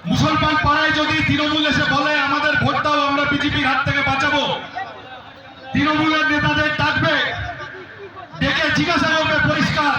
মুসলমান পাড়ায় যদি তৃণমূল এসে বলে আমাদের ভোট দাও আমরা বিজেপির হাত থেকে বাঁচাবো, তৃণমূলের নেতাদের ডাকবে, ডেকে জিজ্ঞাসা করবে পরিষ্কার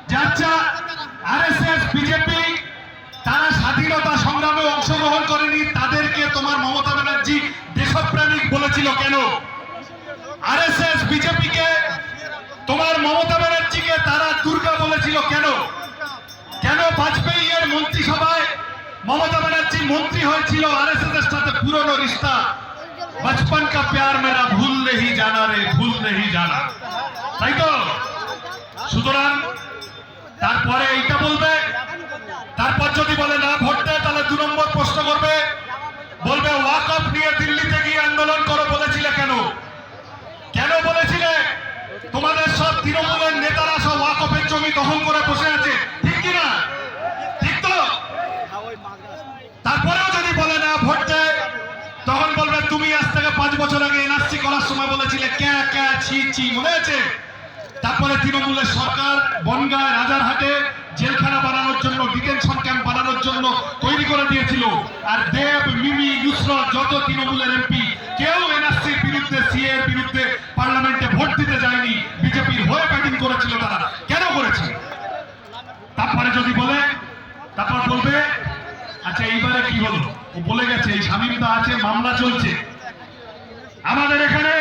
যে আচ্ছা আরএসএস বিজেপি তারা স্বাধীনতা সংগ্রামে অংশগ্রহণ করেনি, তাদেরকে তোমার মমতা ব্যানার্জি দেশপ্রেমিক বলেছিল কেন? আরএসএস বিজেপিকে তোমার মমতা ব্যানার্জিকে তারা দুর্গা বলেছিল কেন? কেন বাজপেয়ী এর মন্ত্রিসভায় মমতা ব্যানার্জি মন্ত্রী হয়েছিল আরএসএস এর সাথে পুরনো রিস্তা, বচপন কা প্যার মেরা ভুল নেহি জানা রে, ভুল নেহি জানা, তাই তো? সুতরাং তারপরে এইটা বলবে, তারপর যদি বলে না ভোট দেয় তাহলে 2 নম্বর প্রশ্ন করবে, বলবে ওয়াকফ নিয়ে দিল্লিতে গিয়ে আন্দোলন করো বলেছিলে কেন? কেন বলেছিলে? তোমাদের সব তৃণমূলের নেতারা সব ওয়াকফের জমি দখল করে বসে আছে, ঠিক কিনা? ঠিক তো? তারপরেও যদি বলে না ভোট দেয় তখন বলবে তুমি আজ থেকে 5 বছর আগে এনআরসি করার সময় বলেছিলে ক্যা ক্যা ছি ছি, মনে আছে? তারপরে তৃণমূলের সরকার বনগাঁ রাজারহাটে জেলখানা বানানোর জন্য, ডিটেনশন ক্যাম্প বানানোর জন্য তৈরি করে দিয়েছিল। আর দেব, মিমি, নুসরত যত তৃণমূলের এমপি কেউ এনআরসির বিরুদ্ধে, সিএ এর বিরুদ্ধে পার্লামেন্টে ভোট দিতে যায়নি, বিজেপির হয়ে ব্যাটিং করেছিল। তারা কেন করেছে? তারপরে যদি বলে, তারপর বলবে আচ্ছা এইবারে কি হলো? ও বলে গেছে এই শামীমদা আছে, মামলা চলছে আমাদের এখানে।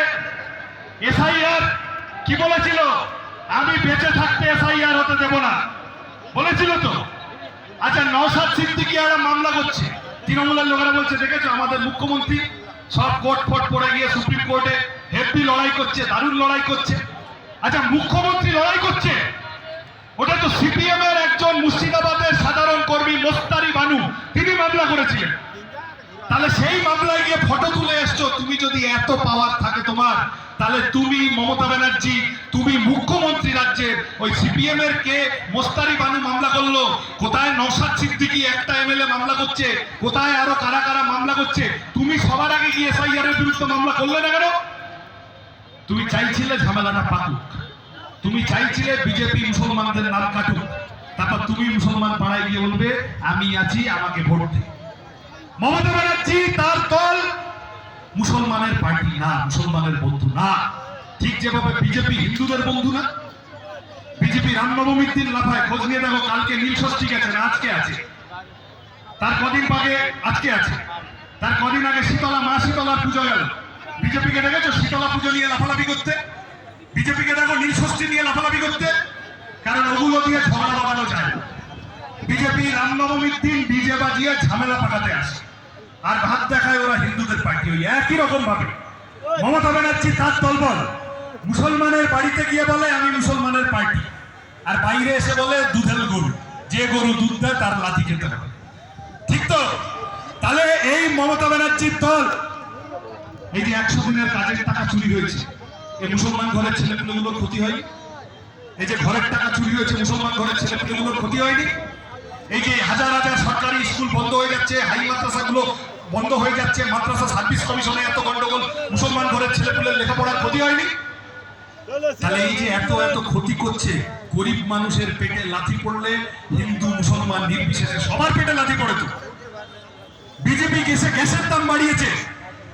এসআইআর কি বলেছিল? আমি বেঁচে থাকতে এসআইআর হতে দেব না বলেছিল তো। আচ্ছা নওশাদ সিদ্দিকী একটা মামলা করছে, তৃণমূলের লোকেরা বলছে দেখেছো আমাদের মুখ্যমন্ত্রী সব কোর্ট ফোর্ট পড়ে গিয়ে সুপ্রিম কোর্টে হেভি লড়াই করছে, দারুণ লড়াই করছে। আচ্ছা মুখ্যমন্ত্রী লড়াই করছে, ওটা তো সিপিএম এর একজন মুর্শিদাবাদের সাধারণ কর্মী মোস্তারি বানু, তিনি মামলা করেছিলেন। তাহলে সেই মামলায় গিয়ে ফটো তুলে এসছো। তুমি যদি এত পাওয়ার থাকে তোমার, তাহলে তুমি মমতা ব্যানার্জি, তুমি মুখ্যমন্ত্রী রাজ্যের, ওই সিপিএম এর কে মোস্তারি বানু মামলা করলো, কোথায় নওশাদ সিদ্দিকী একটা এমএলএ মামলা করছে, কোথায় আরো কারা কারা মামলা করছে, তুমি সবার আগে গিয়ে এসআইআর এর বিরুদ্ধে মামলা করলে না কেন? তুমি চাইছিলে ঝামেলাটা পাকুক, তুমি চাইছিলে বিজেপি মুসলমানদের নাম কাটুক, তারপর তুমি মুসলমান পাড়ায় গিয়ে বলবে আমি আছি, আমাকে ভোট দে। মমতা ব্যানার্জি তার দল মুসলমানের পার্টি না, মুসলমানের বন্ধু না। ঠিক যেভাবে বিজেপি হিন্দুদের বন্ধু না। বিজেপি রামনবমীর দিন লাফায়, খোঁজ নিয়ে দেখো কালকে নীল ষষ্ঠী গেছে না, আজকে আছে। তার কদিন আগে আজকে আছে, তার কদিন আগে শীতলা, মা শীতলার পুজো গেল। বিজেপিকে দেখেছো শীতলা পুজো নিয়ে লাফালাফি করতে? বিজেপিকে দেখো নীল ষষ্ঠী নিয়ে লাফালাফি করতে? কারণ ওগুলো দিয়ে ঝগড়া বাঁধানো যায়। বিজেপি রামনবমীর দিন ডিজে বাজিয়ে ঝামেলা পাকাতে আসে, আর ভাত দেখায় ওরা হিন্দুদের পার্টি। ওই একই রকম ভাবে মমতা ব্যানার্জি তার দলবল মুসলমানের বাড়িতে গিয়ে বলে আমি মুসলমানের পার্টি, আর বাইরে এসে বলে দুধের গরু, যে গরু দুধ দেয় তার লাথি খেতে হবে, ঠিক তো? তাহলে এই মমতা ব্যানার্জির দল, এই যে 100 দিনের কাজের টাকা চুরি হয়েছে, এই মুসলমান ঘরের ছেলেপুলেগুলোর ক্ষতি হয়নি? এই যে ঘরের টাকা চুরি হয়েছে, মুসলমান ঘরের ছেলেপুলেগুলোর ক্ষতি হয়নি? এই যে হাজার হাজার সরকারি স্কুল বন্ধ হয়ে যাচ্ছে, হাই মাদ্রাসাগুলো বন্ধ হয়ে যাচ্ছে, মাদ্রাসা সার্ভিস কমিশনে এত গন্ডগোল, মুসলমান ঘরের ছেলেপুলের লেখাপড়ার ক্ষতি হয়নি? তাহলে এই যে এত এত ক্ষতি করছে, গরিব মানুষের পেটে লাথি পড়লে হিন্দু মুসলমান নির্বিশেষে সবার পেটে লাথি পড়ে। তো বিজেপি গ্যাসের দাম বাড়িয়েছে,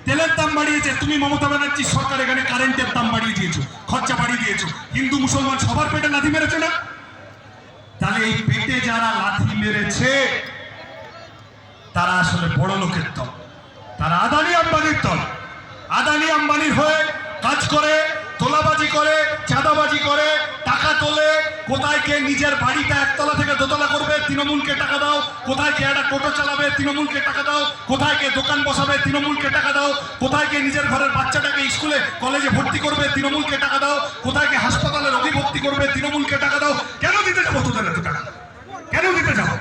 তেলের দাম বাড়িয়েছে, তুমি মমতা ব্যানার্জি সরকার এখানে কারেন্টের দাম বাড়িয়ে দিয়েছো, খরচা বাড়িয়ে দিয়েছো, হিন্দু মুসলমান সবার পেটে লাথি মেরেছে না? তাহলে এই পেটে যারা লাথি মেরেছে তারা আসলে বড় লোকের দল, তারা আদানি আম্বানির দল। আদানি আম্বানির হয়ে কাজ করে, তোলাবাজি করে, চাঁদাবাজি করে, টাকা তোলে। কোথায় কে নিজের বাড়িটা একতলা থেকে দোতলা করবে, তৃণমূলকে টাকা দাও। কোথায় কে একটা টোটো চালাবে, তৃণমূলকে টাকা দাও। কোথায় কে দোকান বসাবে, তৃণমূলকে টাকা দাও। কোথায় কে নিজের ঘরের বাচ্চাটাকে স্কুলে কলেজে ভর্তি করবে, তৃণমূলকে টাকা দাও। কোথায় কে হাসপাতালে রোগী ভর্তি করবে, তৃণমূলকে টাকা দাও। কেন দিতে যাবো তোদের এত টাকা? কেন দিতে যাবো?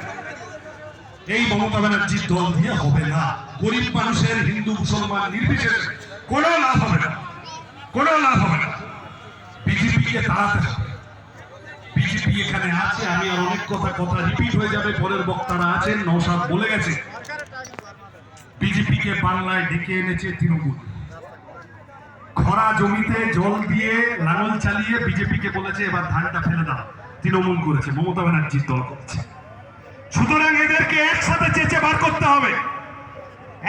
এই মমতা ব্যানার্জির দল দিয়ে হবে না। গরিব মানুষের, হিন্দু মুসলমান নির্বিশেষে কোনো লাভ হবে না, কোনো লাভ হবে না। বিজেপিকে তাড়াতে হবে। বিজেপি এখানে আছে, আমি আর অনেক কথা রিপিট হয়ে যাবে, পরের বক্তারা আছেন, নওশাদ বলে গেছে। বিজেপিকে বাংলায় ডেকে এনেছে তৃণমূল। খরা জমিতে জল দিয়ে লাঙল চালিয়ে বিজেপিকে বলেছে এবার ধানটা ফেলে দাও, তৃণমূল করেছে, মমতা ব্যানার্জির দল করেছে। সুতরাং এদেরকে একসাথে চেঁচে হবে,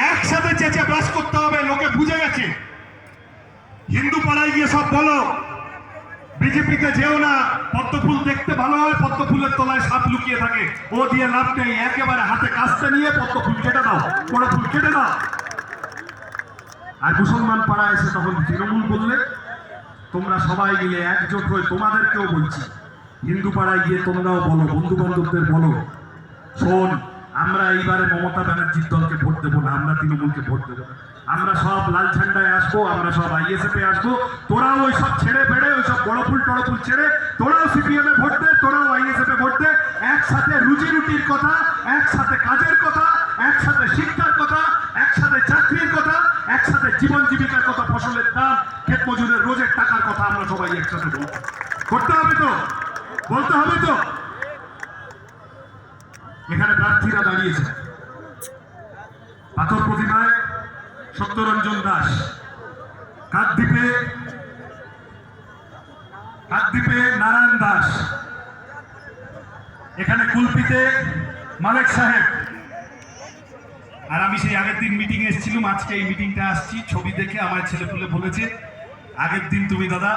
একসাথে চেঁচে ব্রাশ করতে হবে। লোকে বুঝে গেছে। হিন্দু পাড়ায় গিয়ে সব বলো বিজেপিতে যেও না, পদ্মফুল দেখতে ভালো হয়, পদ্মফুলের তলায় সাপ লুকিয়ে থাকে, ও দিয়ে লাভ নেই। একেবারে হাতে কাস্তে নিয়ে পদ্মফুল কেটে দাও, বড় ফুল কেটে দাও। আর মুসলমান পাড়ায় এসে তখন তৃণমূল বললে তোমরা সবাই মিলে একজোট হয়ে, তোমাদেরকেও বলছি, হিন্দু পাড়ায় গিয়ে তোমরাও বলো, বন্ধু বান্ধবদের বলো, শোন আমরা এইবারে মমতা ব্যানার্জির দলকে ভোট দেবো না, আমরা তৃণমূলকে ভোট দেবো না, আমরা সব লাল ঝান্ডায় আসবো, আমরা সব আইএসএফ এ আসবো, তোরাও ওই সব ছেড়ে ফেড়ে ওই সব বড় ফুল টড় ফুল ছেড়ে তোরাও সিপিএম এ ভোট দে, তোরাও আইএসএফ এ ভোট দে। একসাথে রুজি রুটির কথা, একসাথে কাজের কথা, একসাথে শিক্ষার কথা, একসাথে চাকরির কথা, একসাথে জীবন জীবিকার কথা, ফসলের দাম, ক্ষেত মজুরের রোজের টাকার কথা আমরা সবাই একসাথে বলবো। করতে হবে তো, বলতে হবে তো। এখানে প্রার্থীরা দাঁড়িয়েছে, পাথর প্রতিমায় সত্যরঞ্জন দাস, কাকদ্বীপে নারায়ণ দাস, এখানে কুলপিতে মালেক সাহেব। আর আমি সেই আগের দিন মিটিং এসেছিলাম, আজকে এই মিটিংটা আসছি। ছবি দেখে আমার ছেলেপুলে বলেছে আগের দিন তুমি দাদা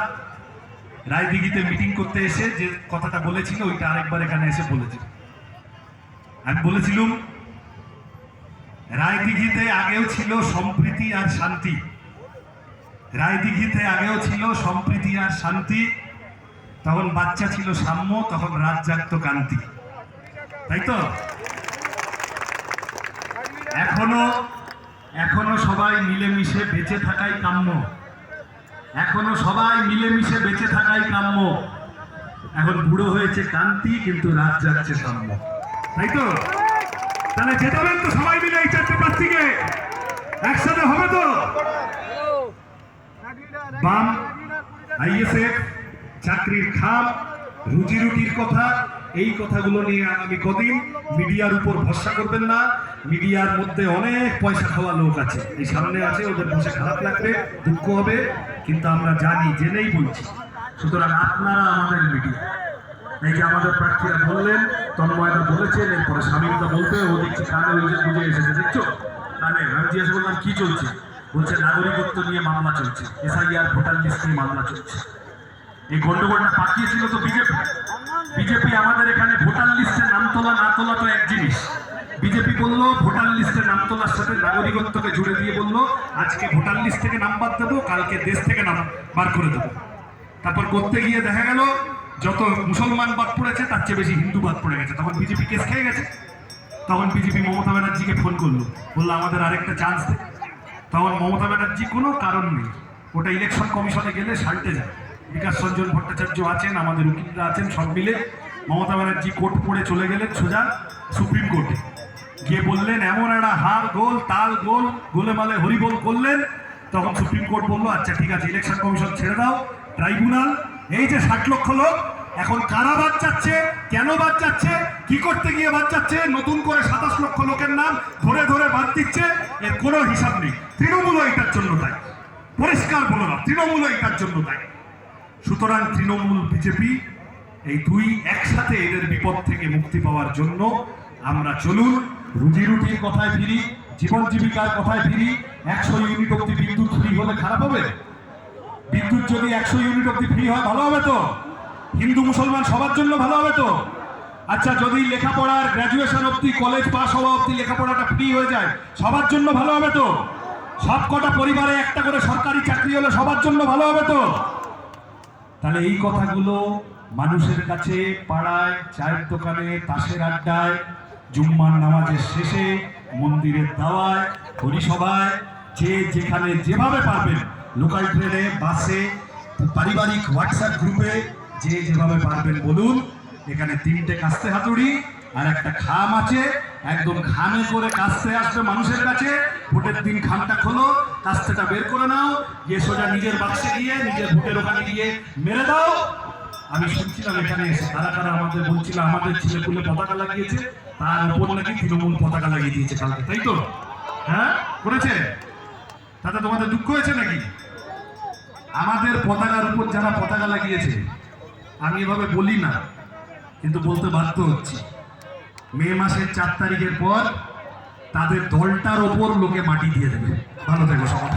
রায়দিঘিতে মিটিং করতে এসে যে কথাটা বলেছিল ওইটা আরেকবার এখানে এসে বলেছিল। আমি বলেছিলাম রায়দিঘিতে আগেও ছিল সম্প্রীতি আর শান্তি, রায়দিঘিতে আগেও ছিল সম্প্রীতি আর শান্তি, তখন বাচ্চা ছিল সাম্য, তখন রাত জাগতো কান্তি, তাই তো? এখনো সবাই মিলেমিশে বেঁচে থাকাই কাম্য, এখনো সবাই মিলেমিশে বেঁচে থাকাই কাম্য। এখন বুড়ো হয়েছে কান্তি, কিন্তু রাত জাগছে সাম্য, তাই তো? তাহলে জেতাবেন তো সবাই মিলে এই চারটে প্রার্থীকে? একসাথে হবে তো? বাম, আইএসএফ, চাকরির খাম, রুজি রুটির কথা, এই কথাগুলো নিয়ে আগামী কদিন মিডিয়ার উপর ভরসা করবেন না। মিডিয়ার মধ্যে অনেক পয়সা খাওয়া লোক আছে, এই সামনে আছে, ওদের বসে খারাপ লাগবে, দুঃখ হবে, কিন্তু আমরা জানি, জেনেই বলছি। সুতরাং আপনারা আমাদের মিডিয়া, এই যে আমাদের প্রার্থীরা বললেন, তন্ময়দা বলেছেন, এরপরে স্বামীদা বলতে, ও দেখছি কানে বুঝে এসেছে, দেখছো কানে। আমি জিজ্ঞাসা করলাম কি চলছে, বলছে নাগরিকত্ব নিয়ে মামলা চলছে, এসআইআর ভোটার লিস্ট নিয়ে মামলা চলছে। এই গন্ডগোলটা পাকিয়েছিল তো বিজেপি। আমাদের এখানে ভোটার লিস্টে নাম তোলা না তোলা তো এক জিনিস। বিজেপি বললো ভোটার লিস্টে নাম তোলার সাথে নাগরিকত্বকে জুড়ে দিয়ে বললো আজকে ভোটার লিস্ট থেকে নাম বাদ দেবো, কালকে দেশ থেকে নাম বার করে দেবো। তারপর করতে গিয়ে দেখা গেল যত মুসলমান বাদ পড়েছে তার চেয়ে বেশি হিন্দু বাদ পড়ে গেছে। তখন বিজেপি কেস খেয়ে গেছে। তখন বিজেপি মমতা ব্যানার্জিকে ফোন করলো, বললো আমাদের আরেকটা চান্স দে। তখন মমতা ব্যানার্জি কোনো কারণ নেই, ওটা ইলেকশন কমিশনে গেলে সাল্টে যায়। বিকাশ রঞ্জন ভট্টাচার্য আছেন, আমাদের উকিলরা আছেন, সব মিলে মমতা ব্যানার্জি কোর্ট পড়ে চলে গেলেন সোজা সুপ্রিম কোর্টে, গিয়ে বললেন এমন একটা হার গোল তাল গোল গোলেমালে হরিবোল করলেন। তখন সুপ্রিম কোর্ট বললো আচ্ছা ঠিক আছে, ইলেকশন কমিশন ছেড়ে দাও, ট্রাইব্যুনাল এই যে 60 লক্ষ লোক এখন কারা বাদ যাচ্ছে, কেন বাদ যাচ্ছে, কি করতে গিয়ে বাদ যাচ্ছে, নতুন করে 27 লক্ষ লোকের নাম ধরে ধরে বাদ দিচ্ছে, এর কোনো হিসাব নেই। তৃণমূল এটার জন্য তাই, পরিষ্কার বলো না, তৃণমূল এটার জন্য তাই। সুতরাং তৃণমূল বিজেপি এই দুই একসাথে এদের বিপদ থেকে মুক্তি পাওয়ার জন্য আমরা চলুন রুজি রুটির কথায় ফিরি, জীবন জীবিকার কথায় ফিরি। 100 ইউনিট অব্দি বিদ্যুৎ ফ্রি হলে খারাপ হবে? বিদ্যুৎ যদি 100 ইউনিট অব্দি ফ্রি হয় ভালো হবে তো? হিন্দু মুসলমান সবার জন্য ভালো হবে তো? আচ্ছা যদি লেখাপড়ার গ্র্যাজুয়েশন অব্দি, কলেজ পাস হওয়া অব্দি লেখাপড়াটা ফ্রি হয়ে যায় সবার জন্য ভালো হবে তো? সব কটা পরিবারে একটা করে সরকারি চাকরি হলে সবার জন্য ভালো হবে তো? তাহলে এই কথাগুলো মানুষের কাছে, পাড়ায়, চায়ের দোকানে, তাসের আড্ডায়, জুম্মার নামাজের শেষে, মন্দিরের দাওয়ায়, হরিসভায়, যে যেখানে যেভাবে পারবেন, লোকাল ট্রেনে, বাসে, পারিবারিক হোয়াটসঅ্যাপ গ্রুপে, যে যেভাবে পারবেন বলুন। এখানে 3টে কাস্তে হাতুড়ি আর একটা খাম আছে, একদম খামে করে কাস্তে আসবে মানুষের কাছে। ভোটের দিন খামটা খোলো, কাস্তেটা বের করে নাও, গিয়ে সোজা নিজের বাক্সে গিয়ে নিজের ভোটের ওখানে গিয়ে মেরে দাও। আমি শুনছিলাম এখানে এসে কারা কারা আমাদের বলছিল আমাদের ছেলেপুলে পতাকা লাগিয়েছে, তার উপর নাকি তৃণমূল পতাকা লাগিয়ে দিয়েছে কালকে, তাই তো? হ্যাঁ করেছে? তাতে তোমাদের দুঃখ হয়েছে নাকি? আমাদের পতাকার উপর যারা পতাকা লাগিয়েছে, আমি এভাবে বলি না কিন্তু বলতে বাধ্য হচ্ছি, মে মাসের 4 তারিখের পর তাদের দলটার ওপর লোকে মাটি দিয়ে দেবে। ভালো থেকো সবাই।